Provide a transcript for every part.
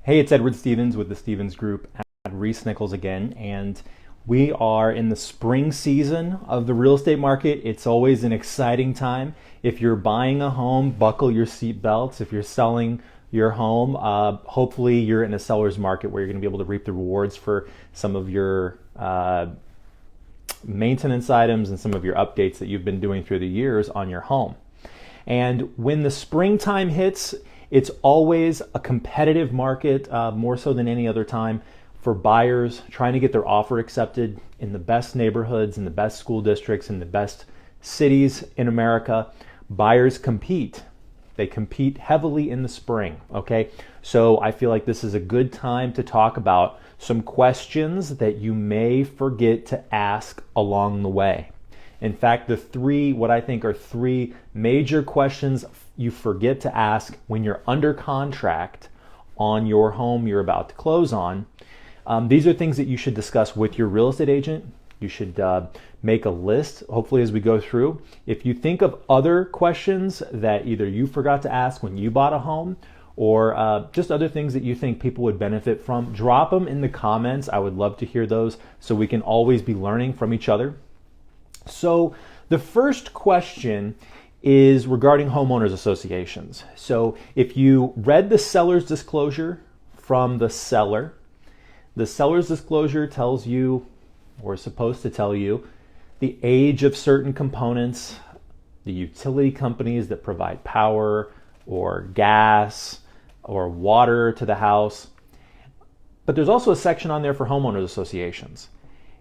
Hey, it's Edward Stevens with the Stevens Group at ReeceNichols again, and we are in the spring season of the real estate market. It's always an exciting time. If you're buying a home, buckle your seat belts. If you're selling your home, hopefully you're in a seller's market where you're going to be able to reap the rewards for some of your maintenance items and some of your updates that you've been doing through the years on your home. And when the springtime hits, it's always a competitive market, more so than any other time, for buyers trying to get their offer accepted in the best neighborhoods, in the best school districts, in the best cities in America. Buyers compete. They compete heavily in the spring, okay? So I feel like this is a good time to talk about some questions that you may forget to ask along the way. In fact, what I think are three major questions you forget to ask when you're under contract on your home you're about to close on. These are things that you should discuss with your real estate agent. You should make a list, hopefully, as we go through. If you think of other questions that either you forgot to ask when you bought a home or just other things that you think people would benefit from, drop them in the comments. I would love to hear those so we can always be learning from each other. So the first question is regarding homeowners associations. So if you read the seller's disclosure from the seller's disclosure tells you, or is supposed to tell you, the age of certain components, the utility companies that provide power or gas or water to the house. But there's also a section on there for homeowners associations.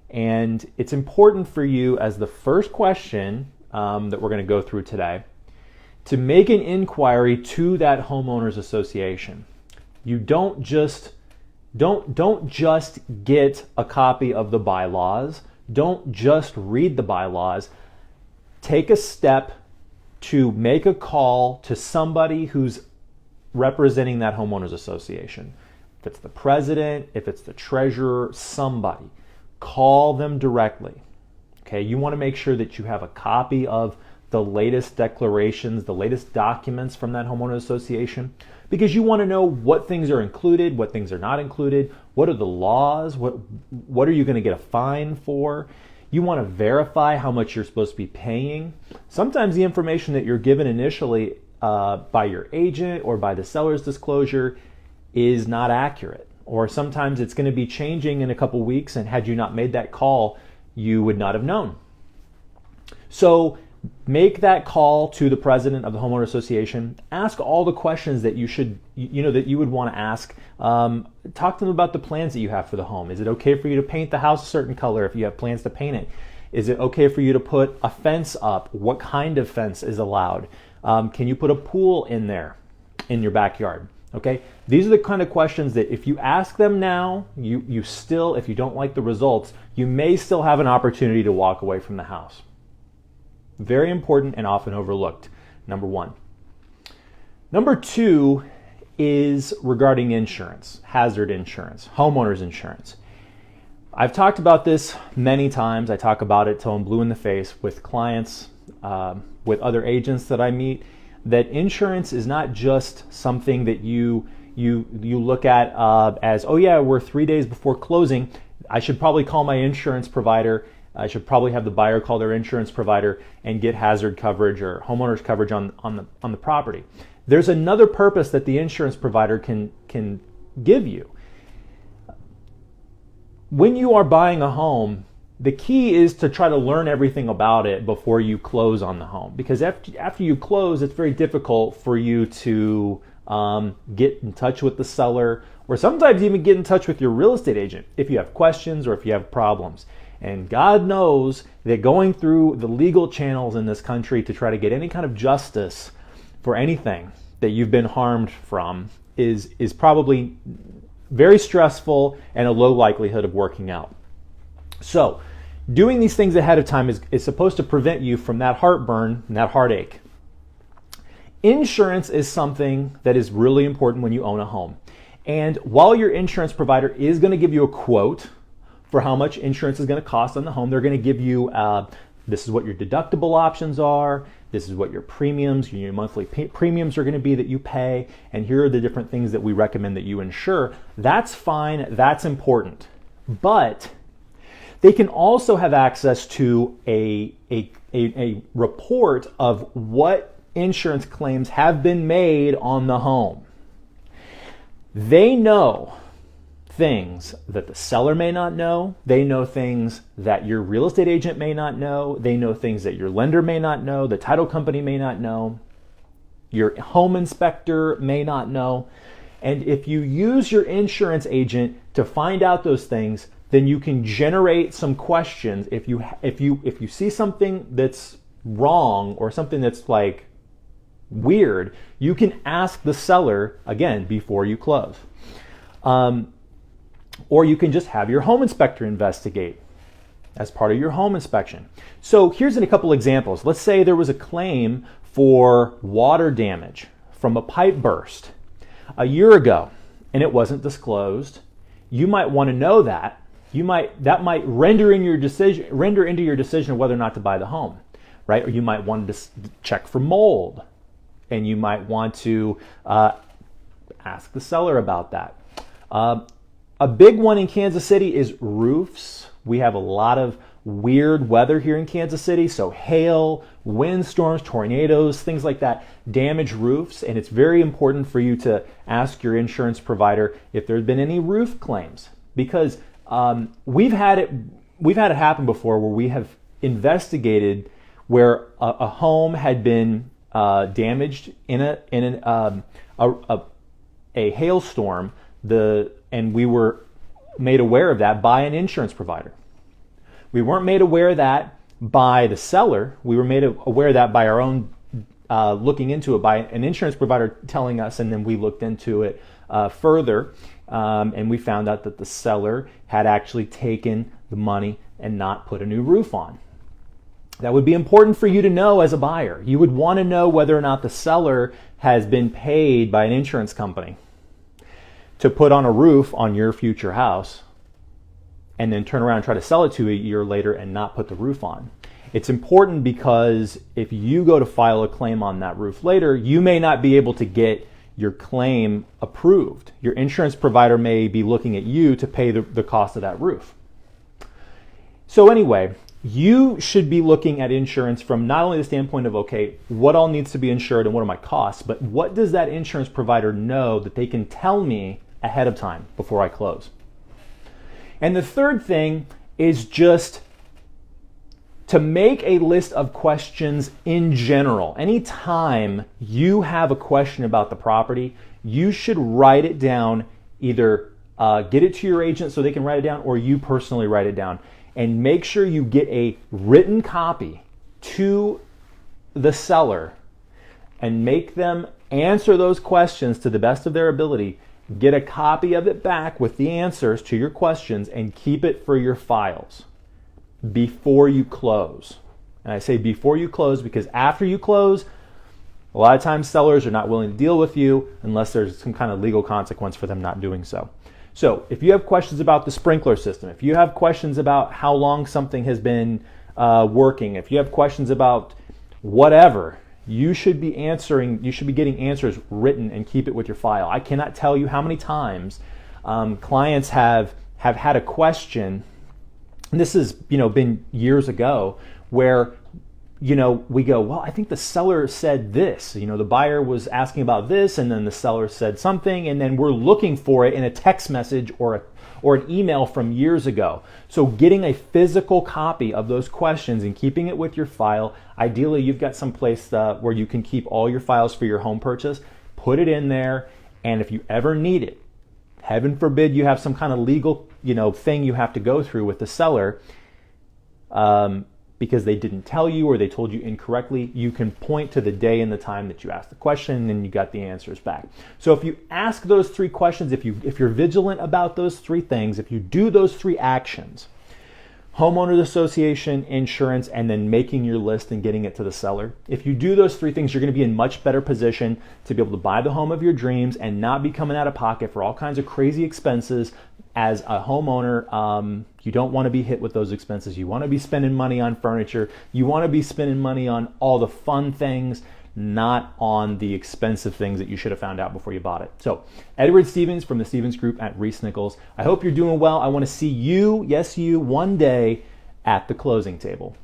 And it's important for you, as the first question that we're going to go through today, to make an inquiry to that homeowners association. You don't just get a copy of the bylaws. Don't just read the bylaws. Take a step to make a call to somebody who's representing that homeowners association. If it's the president, if it's the treasurer, somebody. Call them directly. Okay, you want to make sure that you have a copy of the latest declarations, the latest documents from that homeowner association, because you want to know what things are included, what things are not included, what are the laws, what are you going to get a fine for. You want to verify how much you're supposed to be paying. Sometimes the information that you're given initially by your agent or by the seller's disclosure is not accurate. Or sometimes it's going to be changing in a couple weeks, and had you not made that call, you would not have known. So make that call to the president of the homeowner association. Ask all the questions that that you would want to ask. Talk to them about the plans that you have for the home. Is it okay for you to paint the house a certain color if you have plans to paint it? Is it okay for you to put a fence up? What kind of fence is allowed? Can you put a pool in there in your backyard? Okay, these are the kind of questions that if you ask them now, you still, if you don't like the results, you may still have an opportunity to walk away from the house. Very important and often overlooked, number one. Number two is regarding insurance, hazard insurance, homeowners insurance. I've talked about this many times. I talk about it till I'm blue in the face with clients, with other agents that I meet, that insurance is not just something that you look at as, oh yeah, we're 3 days before closing, I should probably call my insurance provider. I should probably have the buyer call their insurance provider and get hazard coverage or homeowners coverage on the property. There's another purpose that the insurance provider can give you. When you are buying a home, the key is to try to learn everything about it before you close on the home, because after you close, it's very difficult for you to get in touch with the seller, or sometimes even get in touch with your real estate agent if you have questions or if you have problems. And God knows that going through the legal channels in this country to try to get any kind of justice for anything that you've been harmed from is probably very stressful and a low likelihood of working out. So doing these things ahead of time is supposed to prevent you from that heartburn and that heartache. Insurance is something that is really important when you own a home. And while your insurance provider is going to give you a quote for how much insurance is going to cost on the home, they're going to give you, this is what your deductible options are, This is what your premiums, your monthly premiums are going to be that you pay, and here are the different things that we recommend that you insure. That's fine, that's important. But they can also have access to a report of what insurance claims have been made on the home. They know things that the seller may not know. They know things that your real estate agent may not know. They know things that your lender may not know, the title company may not know, your home inspector may not know. And if you use your insurance agent to find out those things, then you can generate some questions. If you see something that's wrong or something that's like weird, you can ask the seller again before you close. Or you can just have your home inspector investigate as part of your home inspection. So here's a couple examples. Let's say there was a claim for water damage from a pipe burst a year ago and it wasn't disclosed. You might want to know that. That might render into your decision of whether or not to buy the home, right? Or you might want to check for mold, and you might want to ask the seller about that. A big one in Kansas City is roofs. We have a lot of weird weather here in Kansas City, so hail, windstorms, tornadoes, things like that damage roofs, and it's very important for you to ask your insurance provider if there's been any roof claims, because we've had it happen before where we have investigated where a home had been damaged in a hailstorm, and we were made aware of that by an insurance provider. We weren't made aware of that by the seller. We were made aware of that by our own looking into it, by an insurance provider telling us, and then we looked into it further, and we found out that the seller had actually taken the money and not put a new roof on. That would be important for you to know as a buyer. You would want to know whether or not the seller has been paid by an insurance company to put on a roof on your future house and then turn around and try to sell it to you a year later and not put the roof on. It's important because if you go to file a claim on that roof later, you may not be able to get your claim approved. Your insurance provider may be looking at you to pay the cost of that roof. So anyway, you should be looking at insurance from not only the standpoint of, okay, what all needs to be insured and what are my costs, but what does that insurance provider know that they can tell me ahead of time before I close? And the third thing is just to make a list of questions in general. Anytime you have a question about the property, you should write it down, either get it to your agent so they can write it down, or you personally write it down. And make sure you get a written copy to the seller and make them answer those questions to the best of their ability. Get a copy of it back with the answers to your questions and keep it for your files before you close. And I say before you close because after you close, a lot of times sellers are not willing to deal with you unless there's some kind of legal consequence for them not doing so. So if you have questions about the sprinkler system, if you have questions about how long something has been working, if you have questions about whatever, you should be getting answers written and keep it with your file. I cannot tell you how many times clients have had a question, and this has been years ago, where we go, well, I think the seller said this. The buyer was asking about this, and then the seller said something, and then we're looking for it in a text message or an email from years ago. So getting a physical copy of those questions and keeping it with your file. Ideally, you've got some place where you can keep all your files for your home purchase. Put it in there, and if you ever need it, heaven forbid you have some kind of legal thing you have to go through with the seller, because they didn't tell you or they told you incorrectly, you can point to the day and the time that you asked the question and you got the answers back. So if you ask those three questions, if you're vigilant about those three things, if you do those three actions, homeowners association, insurance, and then making your list and getting it to the seller. If you do those three things, you're going to be in much better position to be able to buy the home of your dreams and not be coming out of pocket for all kinds of crazy expenses. As a homeowner, you don't want to be hit with those expenses. You want to be spending money on furniture. You want to be spending money on all the fun things, not on the expensive things that you should have found out before you bought it. So, Edward Stevens from the Stevens Group at ReeceNichols. I hope you're doing well. I want to see you, yes you, one day at the closing table.